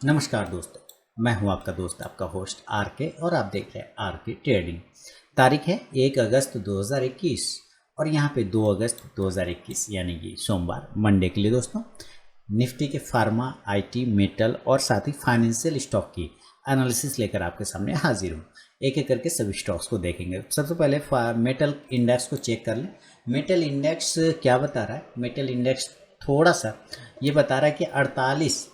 नमस्कार दोस्तों, मैं हूं आपका दोस्त आपका होस्ट आर के और आप देख रहे हैं आर के ट्रेडिंग। तारीख है 1 अगस्त 2021 और यहाँ पे 2 अगस्त 2021 यानी कि सोमवार मंडे के लिए दोस्तों निफ्टी के फार्मा, आईटी, मेटल और साथ ही फाइनेंशियल स्टॉक की एनालिसिस लेकर आपके सामने हाजिर हूँ। एक एक करके सभी स्टॉक्स को देखेंगे। सबसे पहले मेटल इंडेक्स को चेक कर लें। मेटल इंडेक्स क्या बता रहा है? मेटल इंडेक्स थोड़ा सा ये बता रहा है कि 48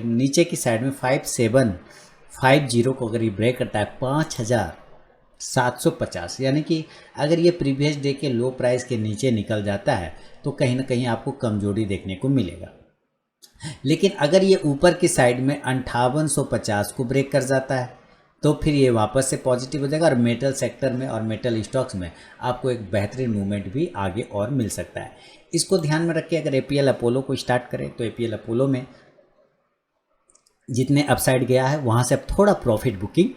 नीचे की साइड में 5750 को अगर ये ब्रेक करता है 5750 यानी कि अगर ये प्रीवियस डे के लो प्राइस के नीचे निकल जाता है तो कहीं ना कहीं आपको कमजोरी देखने को मिलेगा। लेकिन अगर ये ऊपर की साइड में 5850 को ब्रेक कर जाता है तो फिर ये वापस से पॉजिटिव हो जाएगा और मेटल सेक्टर में और मेटल स्टॉक्स में आपको एक बेहतरीन मूवमेंट भी आगे और मिल सकता है। इसको ध्यान में रख के अगर एपीएल अपोलो को स्टार्ट करें तो एपीएल अपोलो में जितने अपसाइड गया है वहाँ से अब थोड़ा प्रॉफिट बुकिंग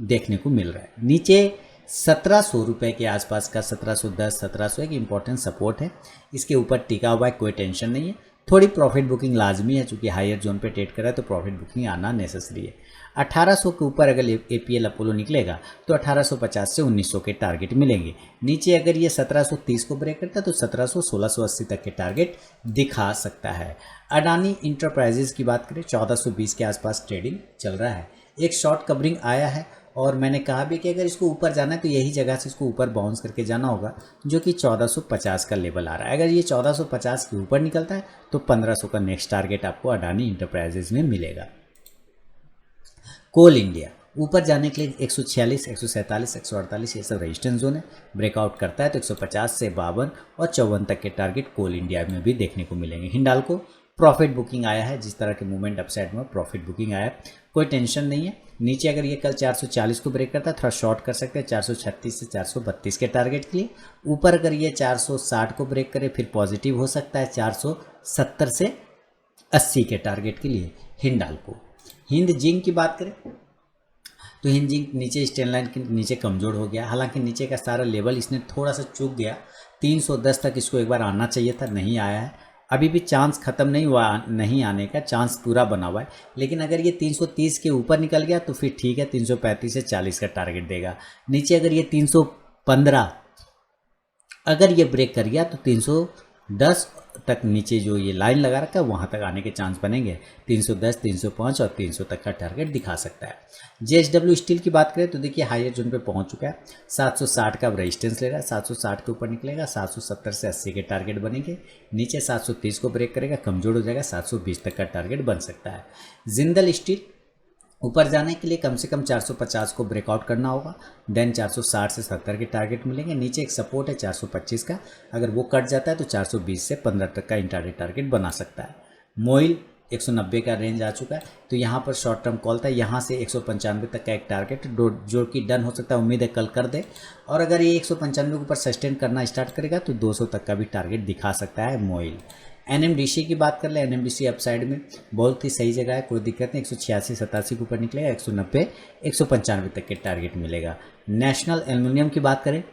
देखने को मिल रहा है। नीचे 1700 रुपये के आसपास का 1710 1700 एक इम्पॉर्टेंट सपोर्ट है। इसके ऊपर टिका हुआ है, कोई टेंशन नहीं है। थोड़ी प्रॉफिट बुकिंग लाजमी है, चूँकि हायर जोन पे ट्रेड कर रहा है तो प्रॉफिट बुकिंग आना नेसेसरी है। 1800 के ऊपर अगर एपीएल अपोलो निकलेगा तो 1850 से 1900 के टारगेट मिलेंगे। नीचे अगर ये 1730 को ब्रेक करता है तो 1700 1680 तक के टारगेट दिखा सकता है। अडानी इंटरप्राइजेज की बात करें 1420 के आसपास ट्रेडिंग चल रहा है। एक शॉर्ट कवरिंग आया है और मैंने कहा भी कि अगर इसको ऊपर जाना है तो यही जगह से इसको ऊपर बाउंस करके जाना होगा, जो कि 1450 का लेवल आ रहा है। अगर ये 1450 के ऊपर निकलता है तो 1500 का नेक्स्ट टारगेट आपको अडानी इंटरप्राइजेज में मिलेगा। कोल इंडिया ऊपर जाने के लिए 146 147 148 ये सब रेजिस्टेंस जोन है। ब्रेकआउट करता है तो 150 से 52 और 54 तक के टारगेट कोल इंडिया में भी देखने को मिलेंगे। हिंडाल्को प्रॉफिट बुकिंग आया है, जिस तरह के मूवमेंट अपसाइड में प्रॉफिट बुकिंग आया है, कोई टेंशन नहीं है। नीचे अगर ये कल 440 को ब्रेक करता है थोड़ा शॉर्ट कर सकते हैं 436 से 432 के टारगेट के लिए। ऊपर अगर ये 460 को ब्रेक करे फिर पॉजिटिव हो सकता है 470 से 80 के टारगेट के लिए हिंडाल्को। हिंद जिंक की बात करें तो हिंद जिंक नीचे स्टैंड लाइन के नीचे कमज़ोर हो गया। हालांकि नीचे का सारा लेवल इसने थोड़ा सा चूक गया, 310 तक इसको एक बार आना चाहिए था, नहीं आया है। अभी भी चांस ख़त्म नहीं हुआ, नहीं आने का चांस पूरा बना हुआ है। लेकिन अगर ये 330 के ऊपर निकल गया तो फिर ठीक है, 335 से 40 का टारगेट देगा। नीचे अगर ये 315 अगर ये ब्रेक कर गया तो 310 तक नीचे जो ये लाइन लगा रखा है वहाँ तक आने के चांस बनेंगे। 310 305 और 300 तक का टारगेट दिखा सकता है। जेएसडब्ल्यू स्टील की बात करें तो देखिए हायर जोन पे पहुँच चुका है, 760 का रेजिस्टेंस ले रहा है। 760 के ऊपर निकलेगा 770 से 80 के टारगेट बनेंगे। नीचे 730 को ब्रेक करेगा, कमजोर हो जाएगा, 720 तक का टारगेट बन सकता है। जिंदल स्टील ऊपर जाने के लिए कम से कम 450 को ब्रेकआउट करना होगा, देन 460 से 70 के टारगेट मिलेंगे। नीचे एक सपोर्ट है 425 का, अगर वो कट जाता है तो 420 से 15 तक का इंट्राडे टारगेट बना सकता है। मोइल 190 का रेंज आ चुका है तो यहाँ पर शॉर्ट टर्म कॉल था, यहाँ से 195 तक का एक टारगेट जो कि डन हो सकता है, उम्मीद है कल कर दे। और अगर ये 195 के ऊपर सस्टेन करना स्टार्ट करेगा तो 200 तक का भी टारगेट दिखा सकता है मोइल। एनएमडीसी की बात कर ले, एनएमडीसी अपसाइड में बहुत ही सही जगह है, कोई दिक्कत नहीं। 186 87 के ऊपर निकलेगा, 190 195 तक के टारगेट मिलेगा। नेशनल एल्युमिनियम की बात करें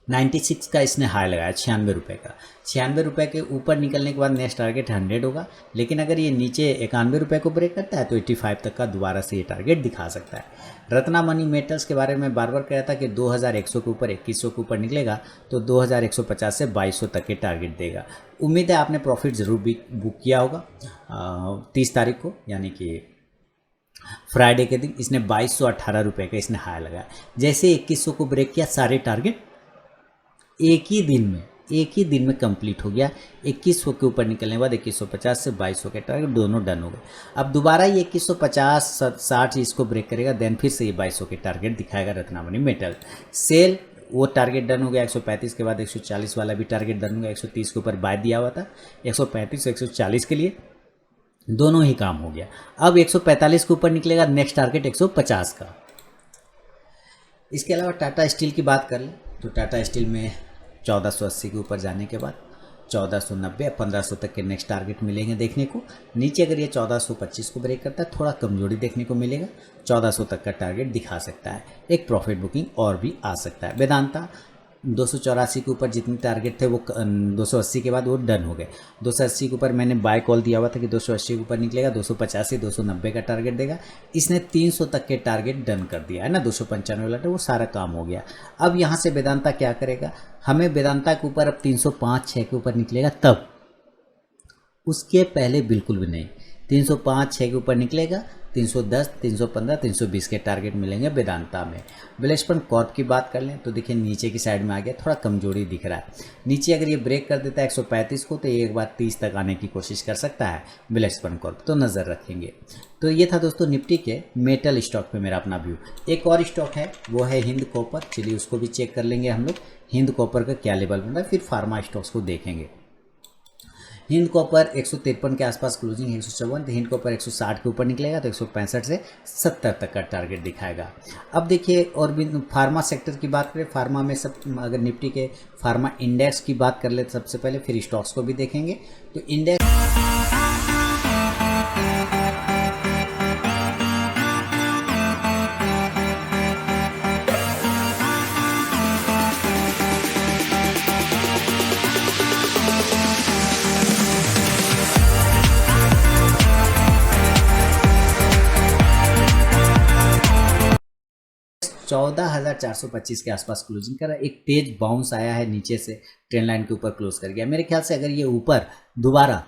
96 का इसने हाई लगाया, 96 रुपये का। 96 रुपये के ऊपर निकलने के बाद नेक्स्ट टारगेट 100 होगा। लेकिन अगर ये नीचे 91 रुपये को ब्रेक करता है तो 85 तक का दोबारा से ये टारगेट दिखा सकता है। रत्ना मनी मेटल्स के बारे में बार बार कहा था कि 2100 के ऊपर 2100 के ऊपर निकलेगा तो 2150 से 2200 तक के टारगेट देगा। उम्मीद है आपने प्रॉफिट ज़रूर बुक किया होगा। 30 तारीख को यानी कि फ्राइडे के दिन इसने 2218 रुपये का इसने हाई लगाया। जैसे 2100 को ब्रेक किया सारे टारगेट एक ही दिन में कंप्लीट हो गया। 2100 के ऊपर निकलने के बाद 2150 से 2200 के टारगेट दोनों डन हो गए। अब दोबारा ये 2150 60 इसको ब्रेक करेगा, देन फिर से ये 2200 के टारगेट दिखाएगा रत्नामणि मेटल। सेल वो टारगेट डन हो गया, 135 के बाद 140 वाला भी टारगेट डन हो गया। 130 के ऊपर बाय दिया हुआ था, 135 140 के लिए दोनों ही काम हो गया। अब 145 के ऊपर निकलेगा, नेक्स्ट टारगेट 150 का। इसके अलावा टाटा स्टील की बात कर लें तो टाटा स्टील में 1480 के ऊपर जाने के बाद 1490 1500 तक के नेक्स्ट टारगेट मिलेंगे देखने को। नीचे अगर ये 1425 को ब्रेक करता है थोड़ा कमजोरी देखने को मिलेगा, 1400 तक का टारगेट दिखा सकता है। एक प्रॉफिट बुकिंग और भी आ सकता है। वेदांता 284 के ऊपर जितने टारगेट थे वो 280 के बाद वो डन हो गए। 280 के ऊपर मैंने बाय कॉल दिया हुआ था कि 280 के ऊपर निकलेगा, 285 290 का टारगेट देगा। इसने 300 तक के टारगेट डन कर दिया है ना, 295 वाला, तो वो सारा काम हो गया। अब यहाँ से वेदांता क्या करेगा, हमें वेदांता के ऊपर अब 305-6 के ऊपर निकलेगा तब, उसके पहले बिल्कुल भी नहीं। 305-6 के ऊपर निकलेगा, 310, 315, 320 के टारगेट मिलेंगे वेदांता में। बिलेस्पन कॉर्प की बात कर लें तो देखिए नीचे की साइड में आ गया, थोड़ा कमजोरी दिख रहा है। नीचे अगर ये ब्रेक कर देता है 135 को तो ये एक बार 30 तक आने की कोशिश कर सकता है बिलेस्पन कॉर्प, तो नज़र रखेंगे। तो ये था दोस्तों निफ्टी के मेटल स्टॉक पे मेरा अपना व्यू। एक और स्टॉक है वो है हिंद कॉपर, चलिए उसको भी चेक कर लेंगे हम लोग, हिंद कॉपर का क्या लेवल बन रहा है, फिर फार्मा स्टॉक्स को देखेंगे। हिंद कॉपर 153 के आसपास क्लोजिंग, 154, हिंद कॉपर 160 के ऊपर निकलेगा तो 165 से 70 तक का टारगेट दिखाएगा। अब देखिए और भी फार्मा सेक्टर की बात करें, फार्मा में सब अगर निफ्टी के फार्मा इंडेक्स की बात कर ले सबसे पहले, फिर स्टॉक्स को भी देखेंगे। तो इंडेक्स 14,425 के आसपास क्लोजिंग करा, एक तेज बाउंस आया है नीचे से, ट्रेंड लाइन के ऊपर क्लोज कर गया। मेरे ख्याल से अगर ये ऊपर दोबारा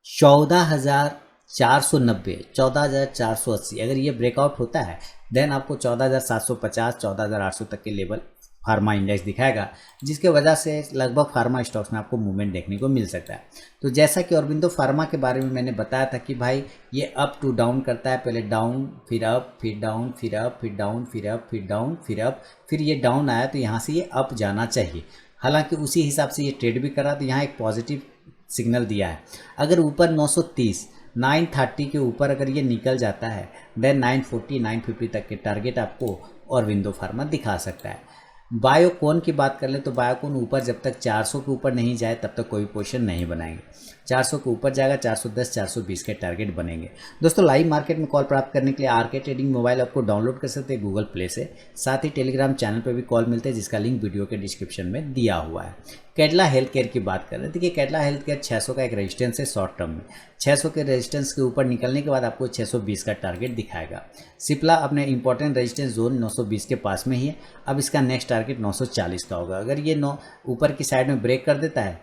14,490, 14,480 अगर ये ब्रेकआउट होता है देन आपको 14,750, 14,800 तक के लेवल फार्मा इंडेक्स दिखाएगा, जिसके वजह से लगभग फार्मा स्टॉक्स में आपको मूवमेंट देखने को मिल सकता है। तो जैसा कि ऑरबिंदो फार्मा के बारे में मैंने बताया था कि भाई ये अप टू डाउन करता है, पहले डाउन फिर अप फिर डाउन फिर अप फिर डाउन फिर अप फिर डाउन फिर अप, फिर ये डाउन आया तो यहाँ से ये अप जाना चाहिए। हालांकि उसी हिसाब से ये ट्रेड भी करा, तो यहाँ एक पॉजिटिव सिग्नल दिया है। अगर ऊपर 930 930 के ऊपर अगर ये निकल जाता है देन 940 950 तक के टारगेट आपको ऑरबिंदो फार्मा दिखा सकता है। बायोकॉन की बात कर ले तो बायोकॉन ऊपर जब तक 400 के ऊपर नहीं जाए तब तक कोई पोजीशन नहीं बनाएंगे। 400 के ऊपर जाएगा 410 420 के टारगेट बनेंगे। दोस्तों लाइव मार्केट में कॉल प्राप्त करने के लिए आरके ट्रेडिंग मोबाइल ऐप को डाउनलोड कर सकते हैं गूगल प्ले से, साथ ही टेलीग्राम चैनल पर भी कॉल मिलते हैं जिसका लिंक वीडियो के डिस्क्रिप्शन में दिया हुआ है। कैडला हेल्थ केयर की बात कर रहे हैं, देखिए कैडला हेल्थ केयर 600 का एक रेजिस्टेंस है शॉर्ट टर्म में, 600 के रेजिस्टेंस के ऊपर निकलने के बाद आपको 620 का टारगेट दिखाएगा। सिप्ला अपने इंपॉर्टेंट रेजिस्टेंस जोन 920 के पास में ही है, अब इसका नेक्स्ट टारगेट 940 का होगा। अगर ये ऊपर की साइड में ब्रेक कर देता है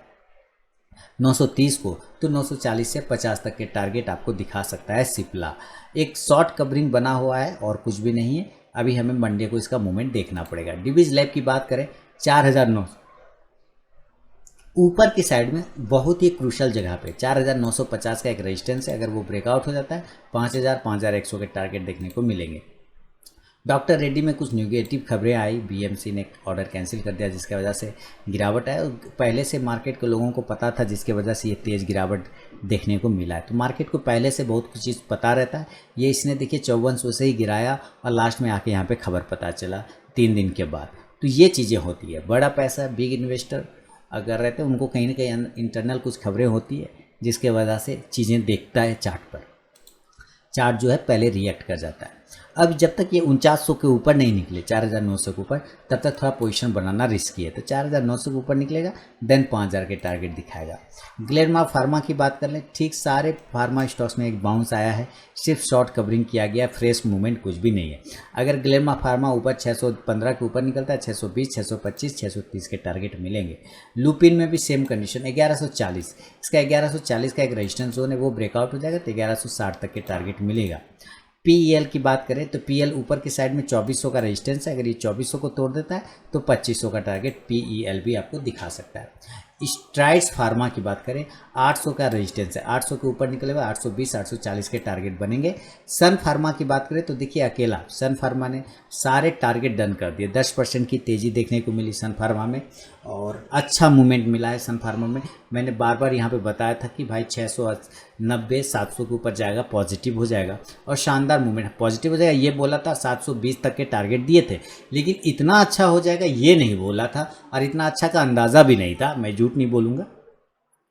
930 को तो 940 से 50 तक के टारगेट आपको दिखा सकता है सिप्ला। एक शॉर्ट कवरिंग बना हुआ है और कुछ भी नहीं है, अभी हमें मंडे को इसका मूवमेंट देखना पड़ेगा। डिवीज लैब की बात करें 4009 ऊपर की साइड में बहुत ही क्रूशल जगह पे 4950 का एक रेजिस्टेंस है, अगर वो ब्रेकआउट हो जाता है 5000 5100 के टारगेट देखने को मिलेंगे। डॉक्टर रेड्डी में कुछ नेगेटिव खबरें आई, बीएमसी ने ऑर्डर कैंसिल कर दिया जिसकी वजह से गिरावट है, पहले से मार्केट के लोगों को पता था जिसकी वजह से ये तेज़ गिरावट देखने को मिला है। तो मार्केट को पहले से बहुत कुछ चीज़ पता रहता है, ये इसने देखिए 5400 से ही गिराया और लास्ट में आके यहाँ पे खबर पता चला 3 दिन के बाद। तो ये चीज़ें होती है, बड़ा पैसा बिग इन्वेस्टर अगर रहते हैं उनको कहीं ना कहीं इंटरनल कुछ खबरें होती है जिसके वजह से चीज़ें देखता है चार्ट पर, चार्ट जो है पहले रिएक्ट कर जाता है। अब जब तक ये 4900 के ऊपर नहीं निकले 4900 के ऊपर तब तक थोड़ा पोजीशन बनाना रिस्की है। तो 4900 के ऊपर निकलेगा देन 5000 के टारगेट दिखाएगा। ग्लेनमार्क फार्मा की बात कर लें, ठीक सारे फार्मा स्टॉक्स में एक बाउंस आया है, सिर्फ शॉर्ट कवरिंग किया गया, फ्रेश मूवमेंट कुछ भी नहीं है। अगर ग्लेनमार्क फार्मा ऊपर 615 के ऊपर निकलता है 620 625 630 के टारगेट मिलेंगे। लुपिन में भी सेम कंडीशन 1140, इसका 1140 का एक रेजिस्टेंस जोन है, वो ब्रेकआउट हो जाएगा तो 1160 तक के टारगेट मिलेगा। पीईएल की बात करें तो पीएल ऊपर की साइड में 2400 का रेजिस्टेंस है, अगर ये 2400 को तोड़ देता है तो 2500 का टारगेट पीईएल भी आपको दिखा सकता है। स्ट्राइड्स फार्मा की बात करें 800 का रेजिस्टेंस है, 800 के ऊपर निकलेगा 820 840 के टारगेट बनेंगे। सन फार्मा की बात करें तो देखिए अकेला सन फार्मा ने सारे टारगेट डन कर दिए, 10% की तेज़ी देखने को मिली सन फार्मा में और अच्छा मूवमेंट मिला है सन फार्मा में। मैंने बार बार यहाँ पे बताया था कि भाई 690 700 के ऊपर जाएगा पॉजिटिव हो जाएगा और शानदार मूवमेंट पॉजिटिव हो जाएगा, ये बोला था 720 तक के टारगेट दिए थे, लेकिन इतना अच्छा हो जाएगा ये नहीं बोला था और इतना अच्छा का अंदाज़ा भी नहीं था, मैं झूठ नहीं बोलूँगा।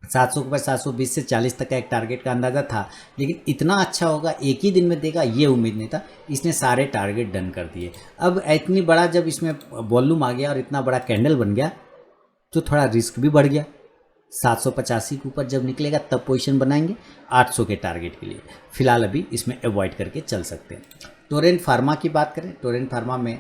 700 के ऊपर 720 से 40 तक का एक टारगेट का अंदाज़ा था, लेकिन इतना अच्छा होगा एक ही दिन में देगा ये उम्मीद नहीं था। इसने सारे टारगेट डन कर दिए। अब इतनी बड़ा जब इसमें वॉल्यूम आ गया और इतना बड़ा कैंडल बन गया तो थोड़ा रिस्क भी बढ़ गया। 785 के ऊपर जब निकलेगा तब पोजीशन बनाएंगे 800 के टारगेट के लिए। फिलहाल अभी इसमें अवॉइड करके चल सकते हैं। टोरेंट फार्मा की बात करें, टोरेंट फार्मा में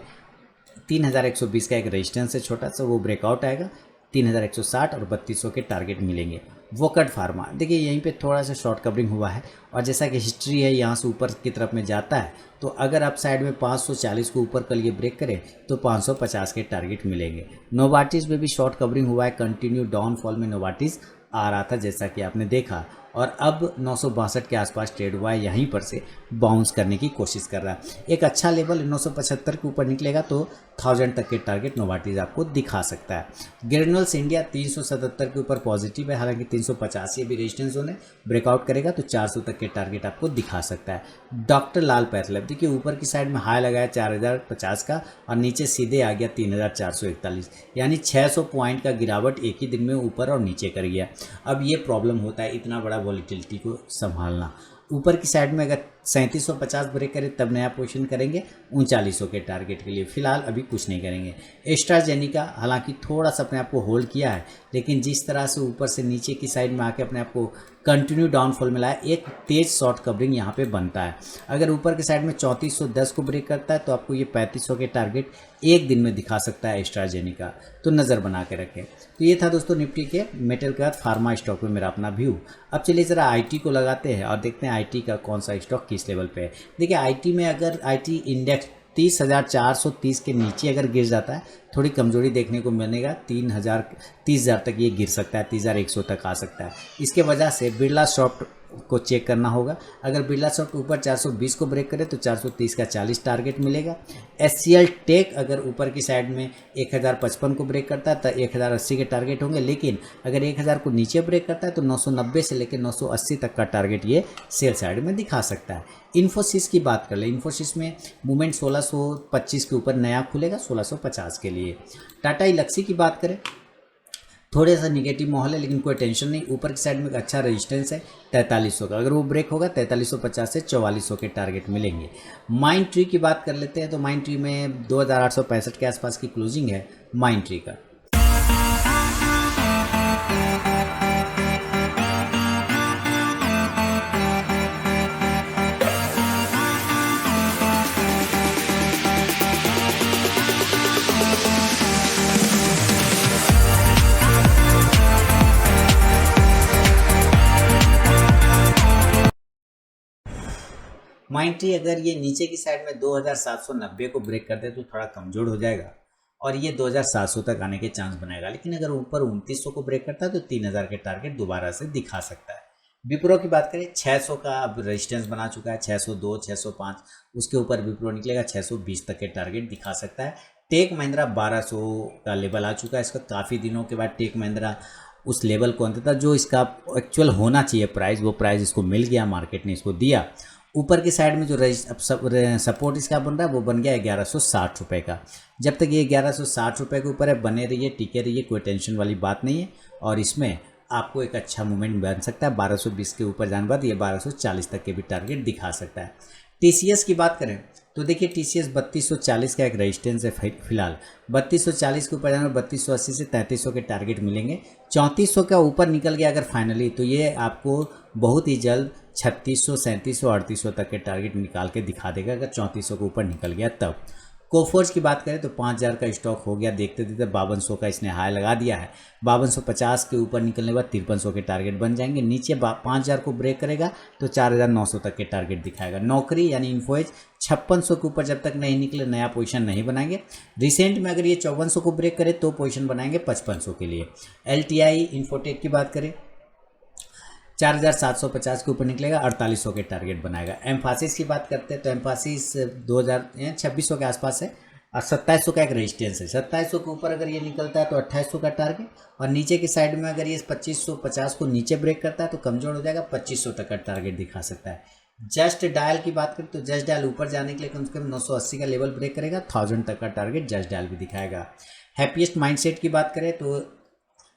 3120 का एक रेजिस्टेंस है छोटा सा, वो ब्रेकआउट आएगा। 3160 और 3200 के टारगेट मिलेंगे। वोकट फार्मा देखिए यहीं पे थोड़ा सा शॉर्ट कवरिंग हुआ है और जैसा कि हिस्ट्री है यहाँ से ऊपर की तरफ में जाता है, तो अगर आप साइड में 540 को ऊपर कर लिए ब्रेक करें तो 550 के टारगेट मिलेंगे। नोवार्टिस में भी शॉर्ट कवरिंग हुआ है, कंटिन्यू डाउनफॉल में नोवार्टिस आ रहा था जैसा कि आपने देखा, और अब 962 के आसपास ट्रेड हुआ है, यहीं पर से बाउंस करने की कोशिश कर रहा है। एक अच्छा लेवल 975 के ऊपर निकलेगा तो 1000 तक के टारगेट नोवार्टिस आपको दिखा सकता है। ग्रेनुल्स इंडिया 377 के ऊपर पॉजिटिव है, हालांकि 385 भी रेजिस्टेंस जोन है, ब्रेकआउट करेगा तो 400 तक के टारगेट आपको दिखा सकता है। डॉक्टर लाल पैथलैब देखिए ऊपर की साइड में हाई लगाया 4050 का और नीचे सीधे आ गया 3441, यानी 600 पॉइंट का गिरावट एक ही दिन में ऊपर और नीचे कर गया। अब ये प्रॉब्लम होता है इतना बड़ा वॉलीटिलिटी को संभालना। ऊपर की साइड में अगर 3750 ब्रेक करे तब नया पोजीशन करेंगे 3900 के टारगेट के लिए। फिलहाल अभी कुछ नहीं करेंगे। एस्ट्राजेनिका हालांकि थोड़ा सा अपने आप को होल्ड किया है, लेकिन जिस तरह से ऊपर से नीचे की साइड में आके अपने आप को कंटिन्यू डाउनफॉल में लाया, एक तेज शॉर्ट कवरिंग यहाँ पे बनता है। अगर ऊपर की साइड में 3410 को ब्रेक करता है तो आपको ये 3500 के टारगेट एक दिन में दिखा सकता है एस्ट्राजेनिका, तो नज़र बना के रखें। तो ये था दोस्तों निफ्टी के मेटल के बाद फार्मा स्टॉक में मेरा अपना व्यू। अब चलिए ज़रा आईटी को लगाते हैं और देखते हैं आईटी का कौन सा स्टॉक किस लेवल पे है। देखिए आईटी में अगर आईटी इंडेक्स 30,430 के नीचे अगर गिर जाता है, थोड़ी कमजोरी देखने को मिलेगा। 30,000 तक ये गिर सकता है, 30,100 तक आ सकता है। इसके वजह से बिरला सॉफ्ट को चेक करना होगा। अगर बिरला सॉफ्ट ऊपर 420 को ब्रेक करे तो 430 का 40 टारगेट मिलेगा। एचसीएल टेक अगर ऊपर की साइड में 1055 को ब्रेक करता है तो 1080 के टारगेट होंगे, लेकिन अगर 1000 को नीचे ब्रेक करता है तो 990 से लेकर 980 तक का टारगेट ये सेल साइड में दिखा सकता है। इन्फोसिस की बात कर ले, इन्फोसिस में मूवमेंट 1625 के ऊपर नया खुलेगा 1650 के लिए। टाटा इलेक्सी की बात करें, थोड़े सा निगेटिव माहौल है लेकिन कोई टेंशन नहीं। ऊपर की साइड में एक अच्छा रेजिस्टेंस है 4300 का, अगर वो ब्रेक होगा 4350 से 4400 के टारगेट मिलेंगे। माइंड ट्री की बात कर लेते हैं तो माइंड ट्री में 2865 के आसपास की क्लोजिंग है माइंड ट्री का। माइंड ट्री अगर ये नीचे की साइड में 2790 को ब्रेक करते तो थोड़ा कमजोर हो जाएगा और ये 2700 तक आने के चांस बनाएगा, लेकिन अगर ऊपर 2900 को ब्रेक करता है तो 3000 के टारगेट दोबारा से दिखा सकता है। विप्रो की बात करें 600 का अब रेजिस्टेंस बना चुका है, 602 605 उसके ऊपर विप्रो निकलेगा 620 तक के टारगेट दिखा सकता है। टेक महिंद्रा 1200 का लेवल आ चुका है इसका, काफ़ी दिनों के बाद टेक महिंद्रा उस लेवल को अंततः जो इसका एक्चुअल होना चाहिए प्राइस, वो प्राइस इसको मिल गया, मार्केट ने इसको दिया। ऊपर की साइड में जो सपोर्ट इसका बन रहा है वो बन गया 1160 रुपये का। जब तक ये 1160 रुपये के ऊपर है बने रहिए, टिके रहिए, कोई टेंशन वाली बात नहीं है और इसमें आपको एक अच्छा मूवमेंट बन सकता है। 1220 के ऊपर जाने बाद ये 1240 तक के भी टारगेट दिखा सकता है। टीसीएस की बात करें तो देखिए टीसीएस 3240 का एक रेजिस्टेंस है फिलहाल, 3240 के ऊपर जाना 3280 से 3300 के टारगेट मिलेंगे। 3400 का ऊपर निकल गया अगर फाइनली तो ये आपको बहुत ही जल्द 3600 3700 3800 तक के टारगेट निकाल के दिखा देगा अगर 3400 के ऊपर निकल गया तब। कोफोर्ज की बात करें तो 5000 का स्टॉक हो गया, देखते देखते 5200 का इसने हाई लगा दिया है। 5250 के ऊपर निकलने के बाद 5300 के टारगेट बन जाएंगे। नीचे 5000 को ब्रेक करेगा तो 4900 तक के टारगेट दिखाएगा। नौकरी यानी इन्फोएज 5600 के ऊपर जब तक नहीं निकले नया पोजीशन नहीं बनाएंगे। रिसेंट में अगर ये 5400 को ब्रेक करे तो पोजीशन बनाएंगे 5500 के लिए। एलटीआई इन्फोटेक की बात करें 4750 के ऊपर निकलेगा, 4800 के टारगेट बनाएगा। एम्फासिस की बात करते हैं तो एम्फासिस 2600 के आसपास है और 2700 का एक रेजिस्टेंस है। 2700 के ऊपर अगर ये निकलता है तो 2800 का टारगेट, और नीचे की साइड में अगर ये 2550 को नीचे ब्रेक करता है तो कमजोर हो जाएगा, 2500 तक का टारगेट दिखा सकता है। जस्ट डायल की बात करें तो जस्ट डायल ऊपर जाने के लिए कम से कम 980 का लेवल ब्रेक करेगा, 1000 तक का टारगेट जस्ट डायल भी दिखाएगा। हैप्पीएस्ट माइंडसेट की बात करें तो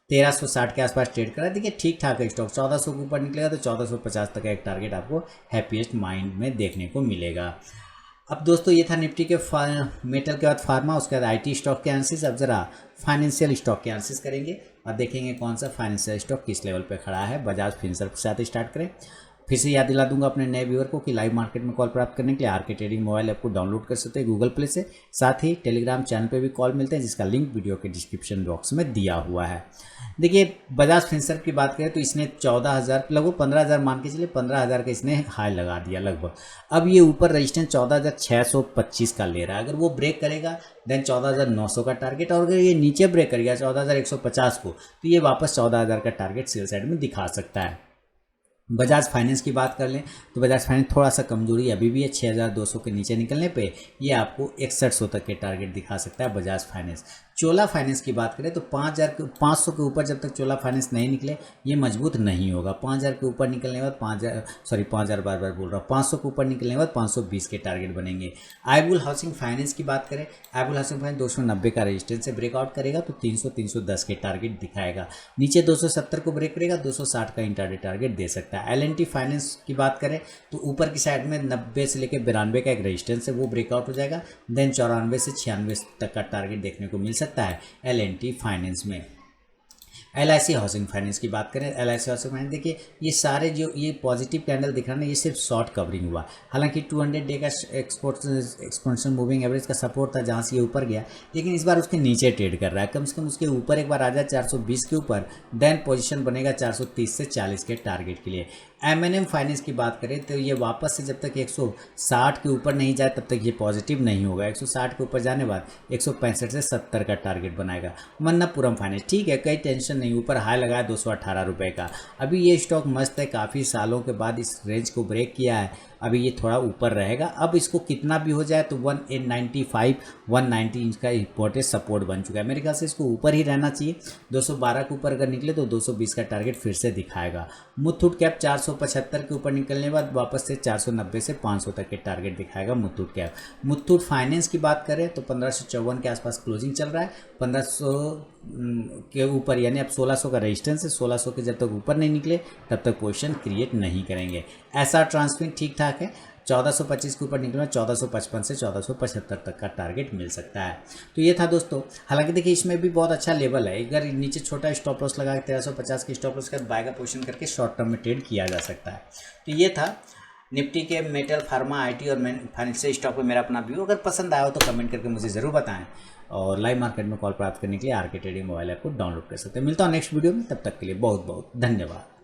1360 के आसपास ट्रेड कर रहा है। देखिए ठीक ठाक है स्टॉक, 1400 के ऊपर निकलेगा तो 1450 तक का एक टारगेट आपको हैप्पीएस्ट माइंड में देखने को मिलेगा। अब दोस्तों ये था निफ्टी के मेटल के बाद फार्मा, उसके बाद आईटी स्टॉक के एनालिसिस। अब जरा फाइनेंशियल स्टॉक के एनालिसिस करेंगे और देखेंगे कौन सा फाइनेंशियल स्टॉक किस लेवल पे खड़ा है। बजाज फिनसर्व के साथ स्टार्ट करें। फिर से याद दिला दूंगा अपने नए व्यूअर को कि लाइव मार्केट में कॉल प्राप्त करने के लिए आरके ट्रेडिंग मोबाइल ऐप को डाउनलोड कर सकते हैं गूगल प्ले से। साथ ही टेलीग्राम चैनल पे भी कॉल मिलते हैं जिसका लिंक वीडियो के डिस्क्रिप्शन बॉक्स में दिया हुआ है। देखिए बजाज फिनसर्व की बात करें तो इसने 14,000 लगभग 15,000 मान के चलिए 15,000 का इसने हाई लगा दिया लगभग। अब ये ऊपर रजिस्टेंस 14,625 का ले रहा है। अगर वो ब्रेक करेगा देन 14,900 का टारगेट, और अगर ये नीचे ब्रेक करेगा 14,150 को तो ये वापस 14,000 का टारगेट सेल साइड में दिखा सकता है। बजाज फाइनेंस की बात कर लें तो बजाज फाइनेंस थोड़ा सा कमजोरी अभी भी है। 6,200 के नीचे निकलने पे ये आपको 6100 तक के टारगेट दिखा सकता है बजाज फाइनेंस। चोला फाइनेंस की बात करें तो 5,500 के ऊपर जब तक चोला फाइनेंस नहीं निकले ये मजबूत नहीं होगा। 5,000 के ऊपर निकलने के बाद 5,000 बार बार बोल रहा हूँ, 500 के ऊपर निकलने के बाद 520 के टारगेट बनेंगे। आईबुल हाउसिंग फाइनेंस की बात करें, आईबुल हाउसिंग फाइनेंस 290 का रेजिस्टेंस से ब्रेकआउट करेगा तो 300-310 के टारगेट दिखाएगा। नीचे 270 को ब्रेक करेगा 260 का इंट्राडे टारगेट दे सकता है। एल&टी फाइनेंस की बात करें तो ऊपर की साइड में 90 से लेकर 92 का एक रेजिस्टेंस है वो ब्रेकआउट हो जाएगा, देन 94 से 96 तक का टारगेट देखने को मिल सकता है एल&टी फाइनेंस में। LIC हाउसिंग फाइनेंस की बात करें, LIC हाउसिंग फाइनेंस देखिए ये सारे जो ये पॉजिटिव कैंडल दिख रहा है ना ये सिर्फ शॉर्ट कवरिंग हुआ। हालांकि 200 डे का एक्सपोनेंशियल मूविंग एवरेज का सपोर्ट था जहां से ये ऊपर गया, लेकिन इस बार उसके नीचे ट्रेड कर रहा है। कम से कम उसके ऊपर एक बार आ जाए 420 के ऊपर, देन पोजीशन बनेगा 430 से 40 के टारगेट के लिए। M&M फाइनेंस की बात करें तो ये वापस से जब तक 160 के ऊपर नहीं जाए तब तक ये पॉजिटिव नहीं होगा। 160 के ऊपर जाने बाद 165 से 70 का टारगेट बनाएगा। मन्नापुरम फाइनेंस ठीक है, कई टेंशन नहीं, ऊपर हाई लगाया 218 रुपये का। अभी ये स्टॉक मस्त है, काफ़ी सालों के बाद इस रेंज को ब्रेक किया है। अभी ये थोड़ा ऊपर रहेगा। अब इसको कितना भी हो जाए तो 195 190 इंच का इंपॉर्टेंट सपोर्ट बन चुका है। मेरे ख्याल से इसको ऊपर ही रहना चाहिए। 212 के ऊपर अगर निकले तो 220 का टारगेट फिर से दिखाएगा। मुथूट कैप 475 के ऊपर निकलने के बाद वापस से 490 से 500 तक के टारगेट दिखाएगा मुथूट कैप। मुथूट फाइनेंस की बात करें तो 1554 के आसपास क्लोजिंग चल रहा है। 1500 के ऊपर यानी अब 1600 का रेजिस्टेंस है, 1600 के जब तक ऊपर नहीं निकले तब तक पोजीशन क्रिएट नहीं करेंगे। ऐसा ट्रांसफिन ठीक ठाक है, 1425 के ऊपर निकलना 1455 से 1475 तक का टारगेट मिल सकता है। तो ये था दोस्तों। हालांकि देखिए इसमें भी बहुत अच्छा लेवल है, अगर नीचे छोटा स्टॉप लॉस लगा 1350 की स्टॉप लॉस के बाद बाय का पोजीशन करके शॉर्ट टर्म में ट्रेड किया जा सकता है। तो ये था निफ्टी के मेटल, फार्मा, आईटी और फाइनेंशियल स्टॉक पे मेरा अपना व्यू। अगर पसंद आया हो तो कमेंट करके मुझे ज़रूर बताएं, और लाइव मार्केट में कॉल प्राप्त करने के लिए आरके ट्रेडिंग मोबाइल ऐप को डाउनलोड कर सकते हैं। मिलता हूँ नेक्स्ट वीडियो में, तब तक के लिए बहुत बहुत धन्यवाद।